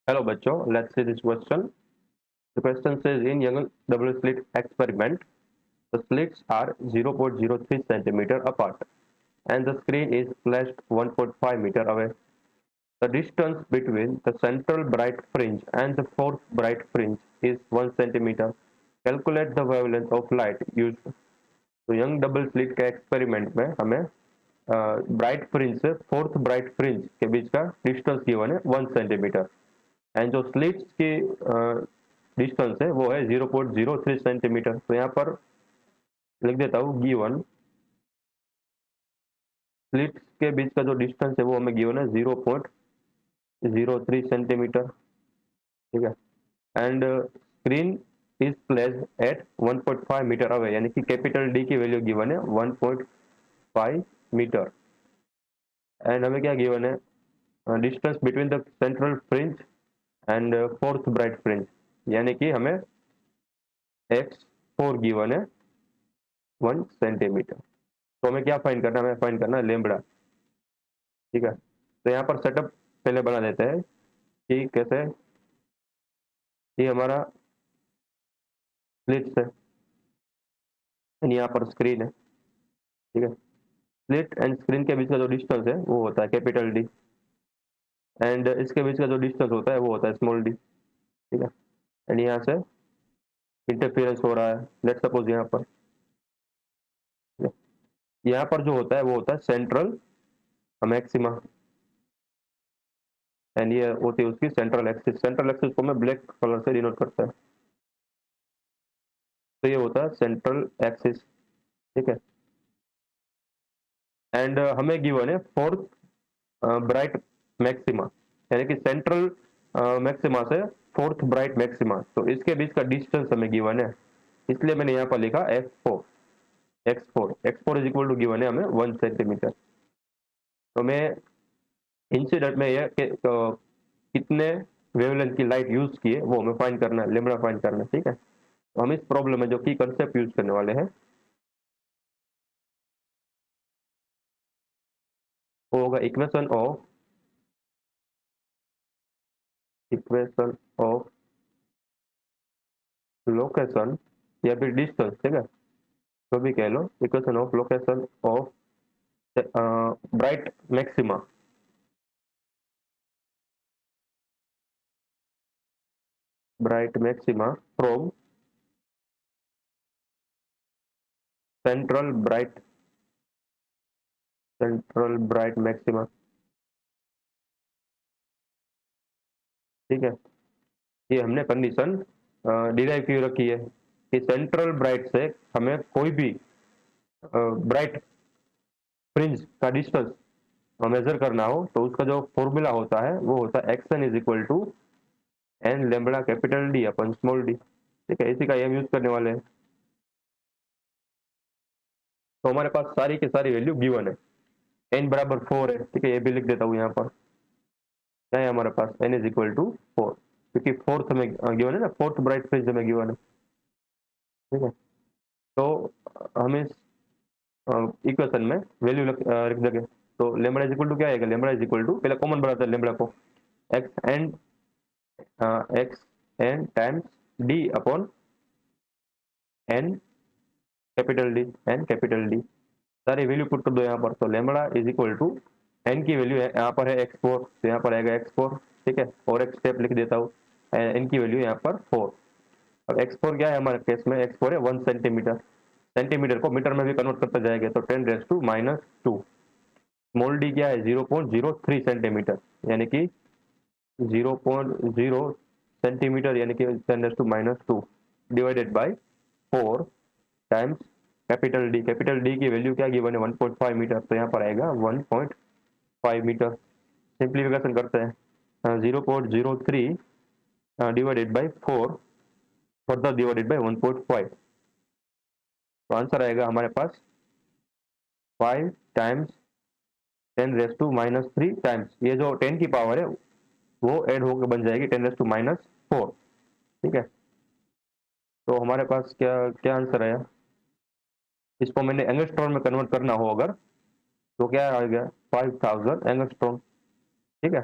Hello बच्चों, let's see this question. The question says in young double slit experiment, the slits are 0.03 centimeter apart and the screen is placed 1.5 meter away. The distance between the central bright fringe and the fourth bright fringe is 1 centimeter. Calculate the wavelength of light used. तो young double slit के experiment में हमें bright fringe से fourth bright fringe के बीच का distance given है 1 centimetre and जो slits की डिस्टेंस है वो है 0.03 सेंटीमीटर। तो यहाँ पर लिख देता हूँ गिवन स्लिट्स के बीच का जो डिस्टेंस है वो हमें गिवन है 0.03 सेंटीमीटर, ठीक है। And screen is placed at 1.5 metre away, यानी कि कैपिटल डी की वैल्यू गिवन है 1.5 मीटर। एंड हमें क्या गिवन है, distance between the central fringe and fourth bright fringe, यानी कि हमें x4 गिवन है 1 सेंटीमीटर। तो हमें क्या फाइंड करना है, हमें फाइंड करना है लेम्बड़ा, ठीक है। तो यहाँ पर सेटअप पहले बना देते हैं कि कैसे, ये हमारा स्लिट्स है, यहाँ पर स्क्रीन है, ठीक है। स्लिट एंड स्क्रीन के बीच का जो डिस्टेंस है वो होता है कैपिटल डी एंड इसके बीच का जो डिस्टेंस होता है वो होता है स्मॉल डी, ठीक है। एंड यहाँ से इंटरफेरेंस हो रहा है, लेट्स सपोज यहाँ पर, यहाँ पर जो होता है वो होता है सेंट्रल मैक्सिमा एंड ये होती है उसकी सेंट्रल एक्सिस। सेंट्रल एक्सिस को मैं ब्लैक कलर से डिनोट करता है, तो ये होता है सेंट्रल एक्सिस, ठीक है। एंड हमें गिवन है फोर्थ ब्राइट मैक्सिमा, यानी कि सेंट्रल मैक्सिमा से फोर्थ ब्राइट मैक्सिमा, तो इसके बीच का डिस्टेंस हमें गिवन है, इसलिए मैंने यहाँ पर लिखा x4 is equal to given है हमें 1 सेंटीमीटर। तो मैं इंसिडेंट में ये कितने वेवलेंथ की लाइट यूज की है वो हमें फाइंड करना है, लेम्बड़ा फाइंड करना है, ठीक है। तो हम इस प्रॉब्लम में जो की कंसेप्ट यूज करने वाले हैं वो होगा इक्वेशन ऑफ लोकेशन या फिर डिस्टेंस, ठीक है, तो भी कह लो equation of location of bright maxima from central bright maxima, ठीक है। ये हमने कंडीशन डिराइव की रखी है कि सेंट्रल ब्राइट से हमें कोई भी ब्राइट फ्रिंज का डिस्टेंस मेजर करना हो तो उसका जो फॉर्मूला होता है वो होता है x n is equal to n lambda capital D upon small d, ठीक है। इसी का हम यूज करने वाले हैं। तो हमारे पास सारी की सारी वैल्यू गिवन है, एन बराबर 4 है, ठीक है, ये भी लिख देता हूँ यहाँ पर। क्या है हमारे पास, एन इज इक्वल टू 4, क्योंकि फोर्थ में गिवन है ना, फोर्थ ब्राइट फ्रिंज में गिवन है, ठीक है। तो हम इस इक्वेशन में वैल्यू रख देंगे। तो लेम्बड़ा इज इक्वल टू क्या आएगा, लेम्बड़ा इज इक्वल टू, पहले कॉमन बनाते हैं लेम्बड़ा को, x n times d upon n capital d, सारी वैल्यू पुट कर दो यहाँ पर। तो lambda is equal to n की वैल्यू है यहाँ पर है x4, तो यहाँ पर आएगा x4, ठीक है। और एक स्टेप लिख देता हूँ, एन की वैल्यू यहाँ पर 4। अब x4 क्या है हमारे केस में, x4 है 1 सेंटीमीटर, सेंटीमीटर को मीटर में भी कन्वर्ट करते जाएंगे तो 10⁻²। स्मॉल डी क्या है 0.03 सेंटीमीटर, यानी कि 0.0 सेंटीमीटर, यानी कि 10⁻² divided by 4 times capital D की वैल्यू क्या गिवन है 1.5 मीटर, तो यहाँ पर आएगा 1.5 मीटर। सिंप्लीफिकेशन करते हैं 0.03 divided by 4 further divided by 1.5, तो आंसर आएगा हमारे पास 5 टाइम्स 10⁻³ टाइम्स, ये जो 10 की पावर है वो ऐड होकर बन जाएगी 10⁻⁴, ठीक है। तो हमारे पास क्या क्या आंसर आया, इसको मैंने एंगस्ट्रॉन में कन्वर्ट करना हो अगर, तो क्या आ गया 5000 एंगस्ट्रॉन, ठीक है।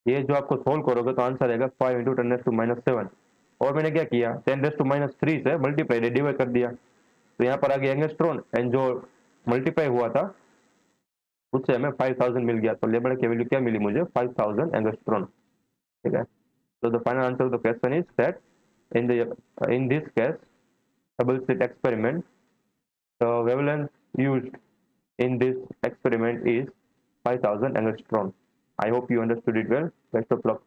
ये जो आपको सोल्व करोगे तो आंसर आएगा 5 इंटू 10⁻⁻7। और मैंने क्या किया, 10⁻³ से मल्टीप्लाई डिवाइड कर दिया, तो यहाँ पर आ गया एंगस्ट्रॉन, एंड जो मल्टीप्लाई हुआ था उससे हमें 5000 मिल गया, तो लेबर की वैल्यू क्या मिली मुझे, 5000 एंगस्ट्रॉन। ठीक है, so the final answer of the question is that in this case double slit experiment, the wavelength used in this experiment is 5000 angstrom. I hope you understood it well. Best of luck.